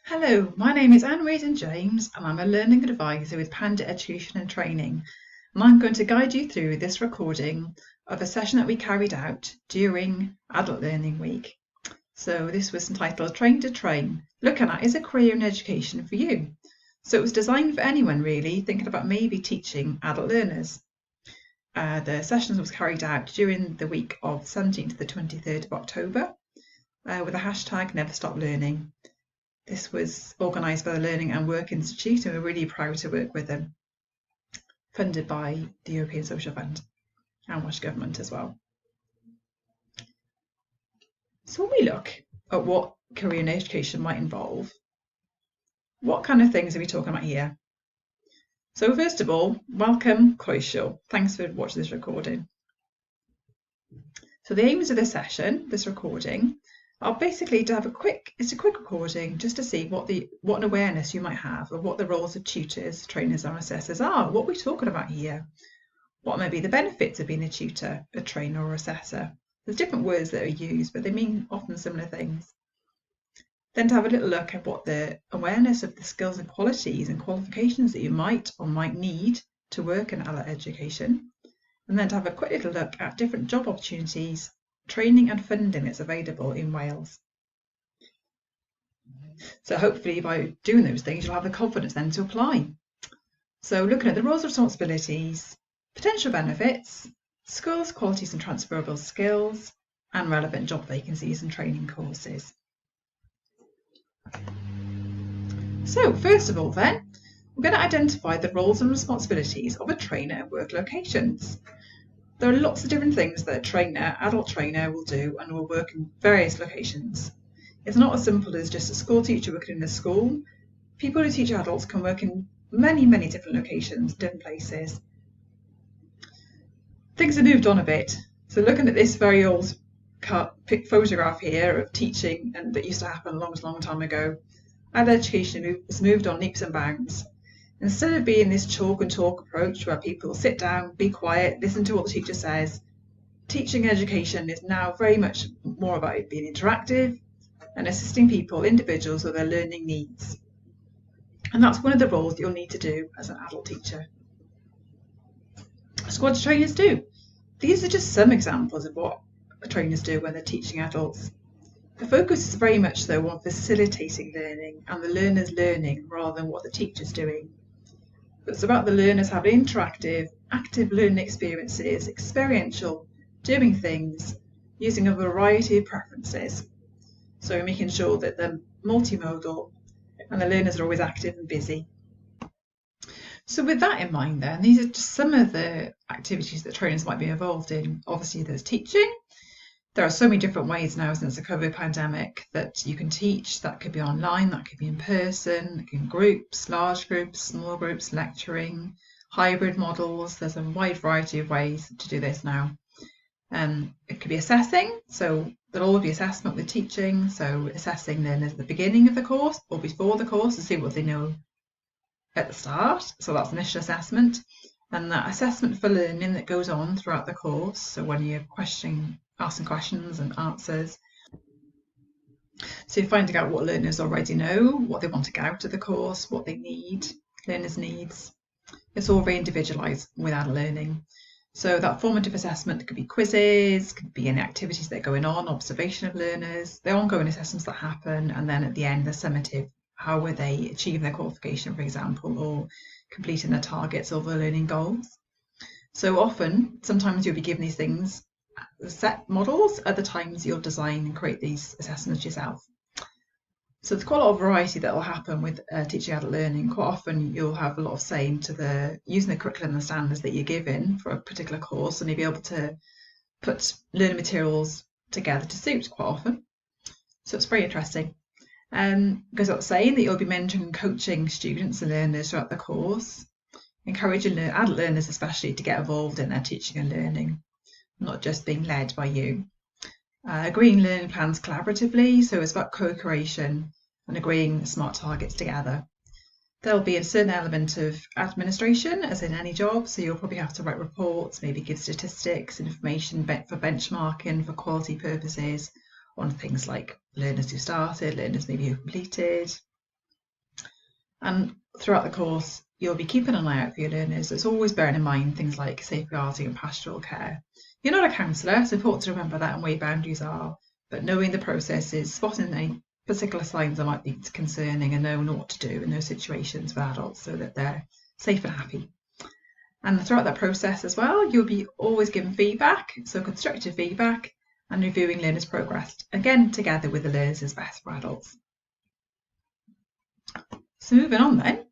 Hello, my name is Reardon-James and I'm a Learning Advisor with Panda Education and Training, and I'm going to guide you through this recording of a session that we carried out during Adult Learning Week. So this was entitled Train to Train, looking at is a career in education for you. So it was designed for anyone really thinking about maybe teaching adult learners. The sessions was carried out during the week of 17th to the 23rd of October with the hashtag Never Stop Learning. This was organised by the Learning and Work Institute, and we're really proud to work with them, funded by the European Social Fund and Welsh Government as well. So when we look at what career in education might involve, what kind of things are we talking about here? So first of all, welcome, Croesio. Thanks for watching this recording. So the aims of this session, this recording, are basically to have a quick recording just to see what an awareness you might have of what the roles of tutors, trainers and assessors are. What we're talking about here. What may be the benefits of being a tutor, a trainer or assessor. There's different words that are used, but they mean often similar things. Then to have a little look at what the awareness of the skills and qualities and qualifications that you might or might need to work in adult education. And then to have a quick little look at different job opportunities, training and funding that's available in Wales. So hopefully by doing those things, you'll have the confidence then to apply. So looking at the roles and responsibilities, potential benefits, skills, qualities and transferable skills, and relevant job vacancies and training courses. So first of all then, we're going to identify the roles and responsibilities of a trainer at work locations. There are lots of different things that a trainer, adult trainer, will do and will work in various locations. It's not as simple as just a school teacher working in a school. People who teach adults can work in many different locations, different places. Things have moved on a bit. So looking at this very old photograph here of teaching, and that used to happen a long time ago, adult education has moved on leaps and bounds. Instead of being this chalk and talk approach where people sit down, be quiet, listen to what the teacher says, teaching education is now very much more about it being interactive and assisting people, individuals with their learning needs. And that's one of the roles you'll need to do as an adult teacher. So what do trainers do? These are just some examples of what trainers do when they're teaching adults. The focus is very much though on facilitating learning and the learner's learning rather than what the teacher's doing. It's about the learners having interactive, active learning experiences, experiential, doing things, using a variety of preferences. So making sure that they're multimodal and the learners are always active and busy. So with that in mind then, these are just some of the activities that trainers might be involved in. Obviously there's teaching. There are so many different ways now since the COVID pandemic that you can teach. That could be online, that could be in person, that could be in groups, large groups, small groups, lecturing, hybrid models. There's a wide variety of ways to do this now. It could be assessing, so there'll all be assessment with teaching, so assessing learners at the beginning of the course or before the course to see what they know at the start. So that's initial assessment, and that assessment for learning that goes on throughout the course. So when you're asking questions and answers. So you're finding out what learners already know, what they want to get out of the course, what they need, learners' needs. It's all very individualised with adult learning. So that formative assessment could be quizzes, could be any activities that are going on, observation of learners, the ongoing assessments that happen, and then at the end the summative, how were they achieving their qualification, for example, or completing their targets or their learning goals. So often, sometimes you'll be given these things set models, other times you'll design and create these assessments yourself. So there's quite a lot of variety that will happen with teaching adult learning. Quite often you'll have a lot of say into using the curriculum and the standards that you're given for a particular course, and you'll be able to put learning materials together to suit quite often. So it's very interesting. Goes without saying that you'll be mentoring and coaching students and learners throughout the course, encouraging adult learners especially to get involved in their teaching and learning, not just being led by you. Agreeing learning plans collaboratively, so it's about co-creation and agreeing smart targets together. There'll be a certain element of administration, as in any job, so you'll probably have to write reports, maybe give statistics, information for benchmarking, for quality purposes, on things like learners who started, learners maybe who completed. And throughout the course, you'll be keeping an eye out for your learners. It's always bearing in mind things like safeguarding and pastoral care. You're not a counsellor, so it's important to remember that and where your boundaries are, but knowing the process is spotting any particular signs that might be concerning and knowing what to do in those situations with adults so that they're safe and happy. And throughout that process as well, you'll be always given feedback, so constructive feedback, and reviewing learners' progress, again together with the learners as best for adults. So moving on then,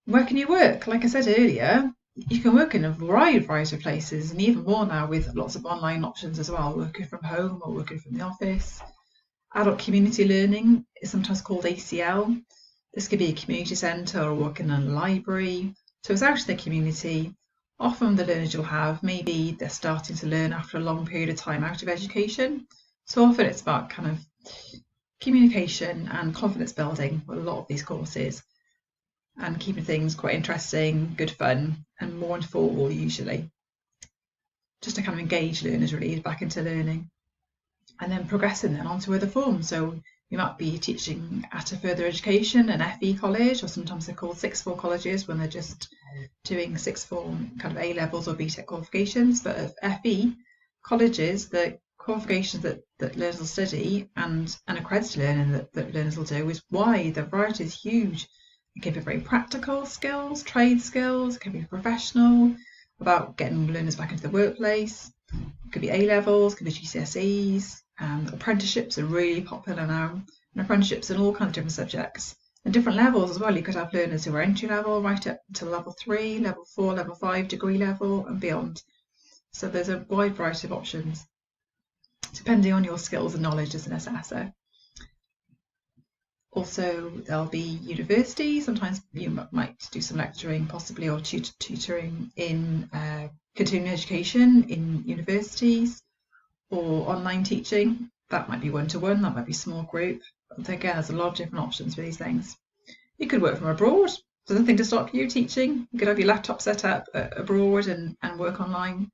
where can you work? Like I said earlier, you can work in a variety of places, and even more now with lots of online options as well, working from home or working from the office. Adult community learning is sometimes called ACL. This could be a community centre or working in a library. So it's out in the community. Often the learners you'll have, maybe they're starting to learn after a long period of time out of education. So often it's about kind of communication and confidence building with a lot of these courses, and keeping things quite interesting, good fun, and more informal usually. Just to kind of engage learners really back into learning. And then progressing then onto other forms. So you might be teaching at a further education, an FE college, or sometimes they're called sixth form colleges when they're just doing sixth form kind of A levels or BTEC qualifications. But at FE colleges, the qualifications that learners will study and accredited learning that learners will do is wide. The variety is huge. It can be very practical skills, trade skills, it can be professional, about getting learners back into the workplace. It could be A levels, it could be GCSEs. Apprenticeships are really popular now, and apprenticeships in all kinds of different subjects and different levels as well. You could have learners who are entry level right up to level 3, level 4, level 5, degree level and beyond. So there's a wide variety of options depending on your skills and knowledge as an assessor. Also, there'll be universities. Sometimes you might do some lecturing possibly or tutoring in continuing education in universities, or online teaching. That might be one-to-one, that might be small group. But again, there's a lot of different options for these things. You could work from abroad. There's nothing to stop you teaching. You could have your laptop set up abroad and work online.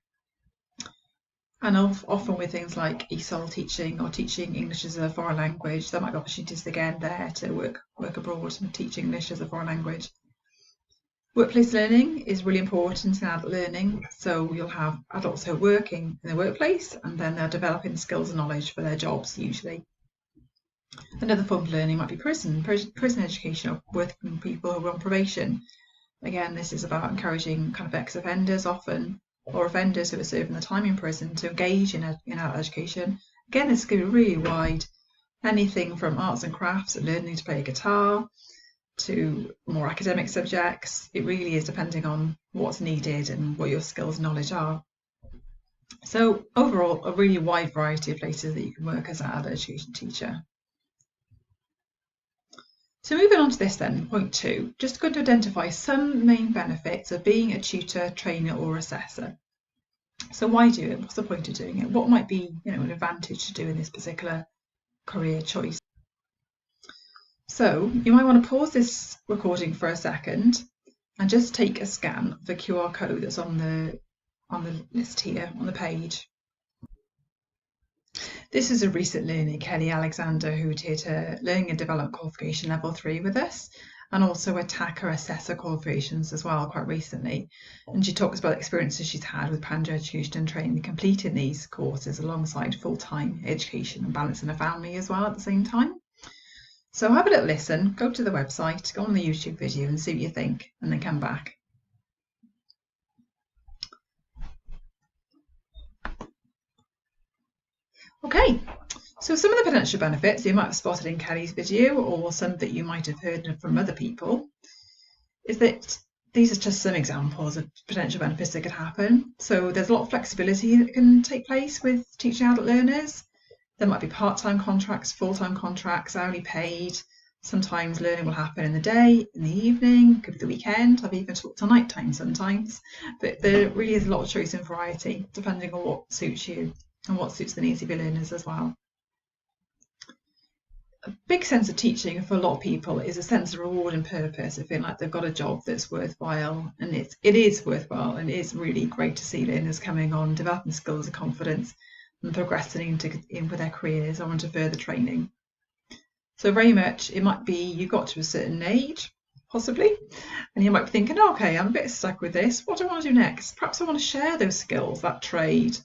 And often with things like ESOL teaching or teaching English as a foreign language, there might be opportunities again there to work abroad and teach English as a foreign language. Workplace learning is really important in adult learning. So you'll have adults who are working in the workplace and then they're developing skills and knowledge for their jobs usually. Another form of learning might be prison education, or working with people who are on probation. Again, this is about encouraging kind of ex-offenders often, or offenders who are serving their time in prison, to engage in adult education. Again, this could be really wide. Anything from arts and crafts, learning to play a guitar, to more academic subjects. It really is depending on what's needed and what your skills and knowledge are. So overall, a really wide variety of places that you can work as an adult education teacher. So moving on to this then, point 2, just going to identify some main benefits of being a tutor, trainer or assessor. So why do it? What's the point of doing it? What might be an advantage to doing this particular career choice? So you might want to pause this recording for a second and just take a scan of the QR code that's on the list here on the page. This is a recent learner, Kelly Alexander, who did her Learning and Development Qualification Level 3 with us, and also a TACA Assessor qualifications as well quite recently. And she talks about experiences she's had with Panja Education and Training, completing these courses alongside full-time education and balancing a family as well at the same time. So have a little listen, go to the website, go on the YouTube video and see what you think, and then come back. Okay, so some of the potential benefits you might have spotted in Kelly's video, or some that you might have heard from other people, is that these are just some examples of potential benefits that could happen. So there's a lot of flexibility that can take place with teaching adult learners. There might be part-time contracts, full-time contracts, hourly paid. Sometimes learning will happen in the day, in the evening, could be the weekend. I've even taught till night time sometimes. But there really is a lot of choice and variety depending on what suits you and what suits the needs of your learners as well. A big sense of teaching for a lot of people is a sense of reward and purpose, of feeling like they've got a job that's worthwhile, and it is worthwhile, and it is really great to see learners coming on, developing skills and confidence and progressing in with their careers or into further training. So very much it might be you've got to a certain age, possibly. And you might be thinking, okay, I'm a bit stuck with this. What do I want to do next? Perhaps I want to share those skills, that trade,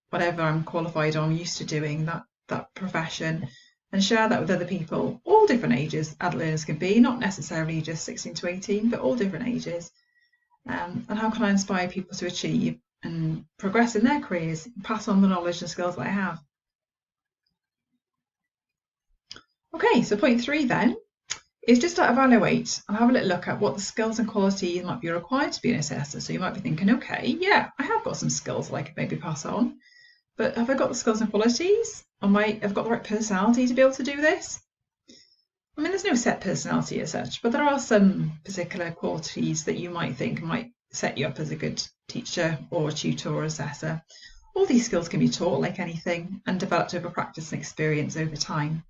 whatever I'm qualified on, used to doing, that profession, and share that with other people, all different ages. Adult learners can be, not necessarily just 16 to 18, but all different ages. And how can I inspire people to achieve and progress in their careers, pass on the knowledge and skills that I have? Okay, so point 3 then is just to evaluate and have a little look at what the skills and qualities might be required to be an assessor. So you might be thinking, okay, yeah, I have got some skills that I could maybe pass on, but have I got the skills and qualities? Have I got the right personality to be able to do this? I mean, there's no set personality as such, but there are some particular qualities that you might think might set you up as a good teacher or tutor or assessor. All these skills can be taught like anything and developed over practice and experience over time.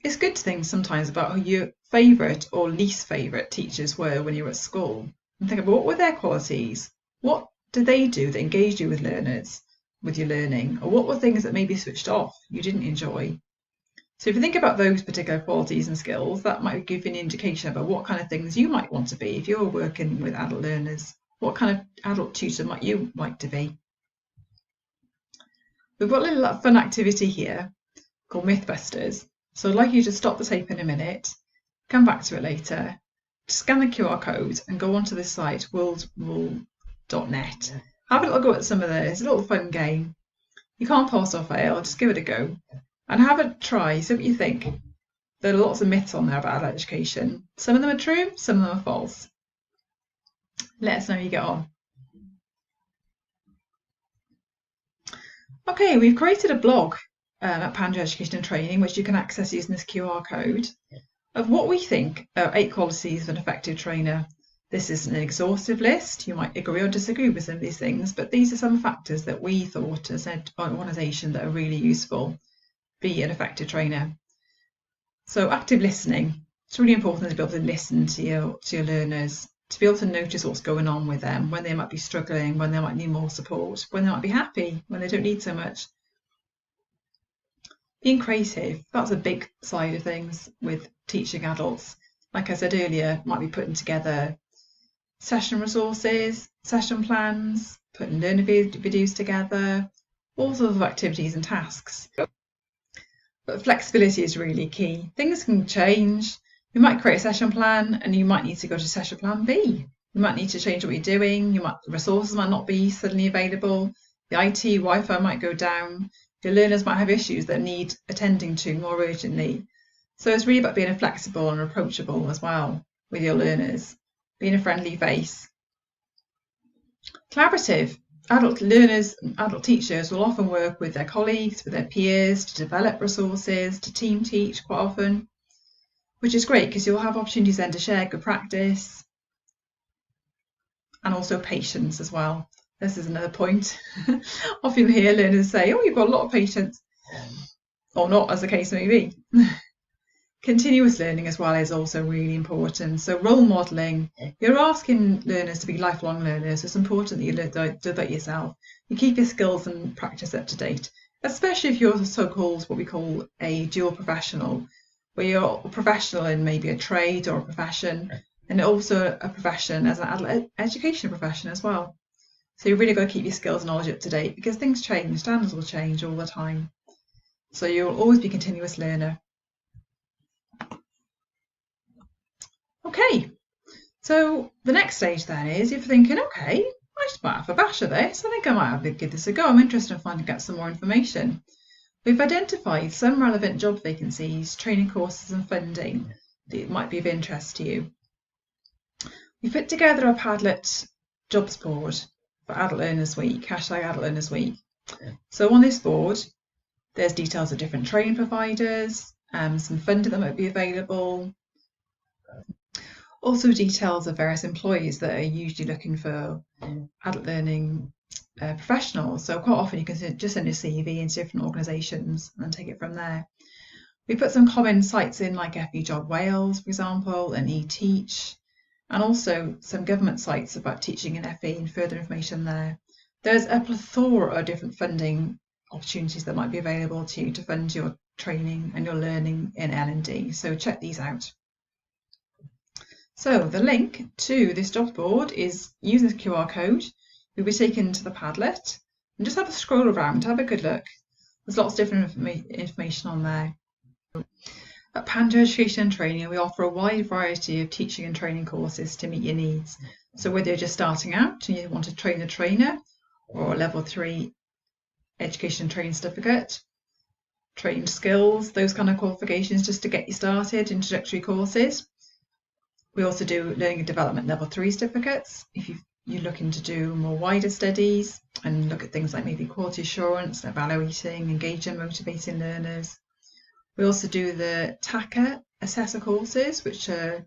It's good to think sometimes about who your favourite or least favourite teachers were when you were at school and think about what were their qualities? What did they do that engaged you with learners, with your learning? Or what were things that maybe switched off, you didn't enjoy? So if you think about those particular qualities and skills, that might give you an indication about what kind of things you might want to be if you're working with adult learners. What kind of adult tutor might you like to be? We've got a little fun activity here called Mythbusters. So I'd like you to stop the tape in a minute, come back to it later, scan the QR code and go onto this site, worldrule.net. Have a little go at some of this, a little fun game. You can't pass or fail, just give it a go. And have a try, see what you think. There are lots of myths on there about adult education. Some of them are true, some of them are false. Let us know how you get on. Okay, we've created a blog at Pandya Education and Training, which you can access using this QR code, of what we think are 8 qualities of an effective trainer. This isn't an exhaustive list. You might agree or disagree with some of these things, but these are some factors that we thought as an organisation that are really useful. Be an effective trainer. So active listening. It's really important to be able to listen to your learners, to be able to notice what's going on with them, when they might be struggling, when they might need more support, when they might be happy, when they don't need so much. Being creative, that's a big side of things with teaching adults. Like I said earlier, might be putting together session resources, session plans, putting learning videos together, all sorts of activities and tasks. But flexibility is really key. Things can change. You might create a session plan and you might need to go to session plan B. You might need to change what you're doing. The resources might not be suddenly available. The IT Wi-Fi might go down. Your learners might have issues that need attending to more urgently. So it's really about being flexible and approachable as well with your learners, being a friendly face. Collaborative. Adult learners and adult teachers will often work with their colleagues, with their peers, to develop resources, to team teach quite often, which is great because you'll have opportunities then to share good practice, and also patience as well. This is another point. Often hear learners say, oh, you've got a lot of patience, or not, as the case may be. Continuous learning as well is also really important. So role modelling, you're asking learners to be lifelong learners. It's important that you do that yourself. You keep your skills and practice up to date, especially if you're so-called what we call a dual professional, where you're a professional in maybe a trade or a profession, and also a profession as an adult education profession as well. So you've really got to keep your skills and knowledge up to date because things change, standards will change all the time. So you'll always be a continuous learner. Okay, so the next stage then is if you're thinking, okay, I just might have a bash at this. I think I might have to give this a go. I'm interested in finding out some more information. We've identified some relevant job vacancies, training courses and funding that might be of interest to you. We put together a Padlet jobs board for Adult Learners Week, #AdultLearnersWeek. So on this board, there's details of different training providers, some funding that might be available, also details of various employees that are usually looking for adult learning professionals. So quite often you can just send your CV into different organisations and take it from there. We put some common sites in like FE Job Wales, for example, and eTeach, and also some government sites about teaching in FE and further information there. There's a plethora of different funding opportunities that might be available to you to fund your training and your learning in L&D. So check these out. So the link to this job board is using the QR code. You'll be taken to the Padlet and just have a scroll around, have a good look. There's lots of different information on there. At Pando Education and Training, we offer a wide variety of teaching and training courses to meet your needs. So whether you're just starting out and you want to train a trainer, or a level 3 education and training certificate, trained skills, those kind of qualifications just to get you started, introductory courses. We also do learning and development level 3 certificates if you're looking to do more wider studies and look at things like maybe quality assurance, evaluating, engaging, motivating learners. We also do the TACA assessor courses, which are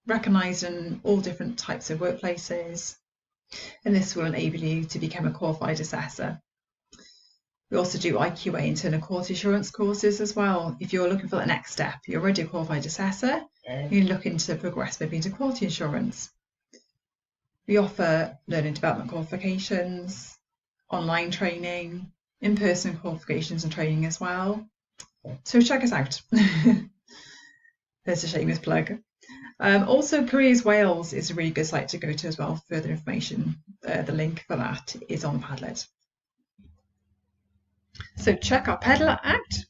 recognised in all different types of workplaces, and this will enable you to become a qualified assessor. We also do IQA internal quality assurance courses as well. If you're looking for the next step, you're already a qualified assessor, you're looking to progress maybe into quality assurance. We offer learning and development qualifications, online training, in-person qualifications and training as well. So check us out. There's a shameless plug. Also, Careers Wales is a really good site to go to as well for further information. The link for that is on the Padlet. So check our Padlet out.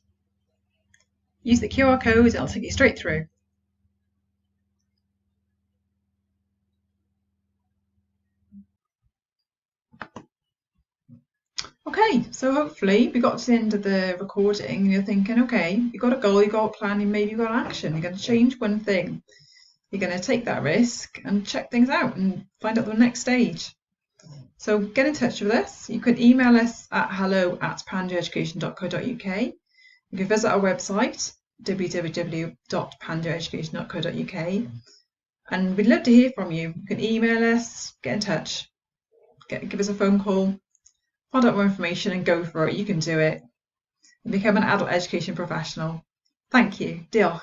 Use the QR code, it'll take you straight through. Okay, so hopefully we got to the end of the recording and you're thinking, okay, you've got a goal, you've got a plan, and maybe you've got action. You're going to change one thing. You're going to take that risk and check things out and find out the next stage. So get in touch with us. You can email us at hello@pandoeducation.co.uk. You can visit our website, www.pandoeducation.co.uk. And we'd love to hear from you. You can email us, get in touch, give us a phone call, find out more information and go for it. You can do it and become an adult education professional. Thank you. Diolch.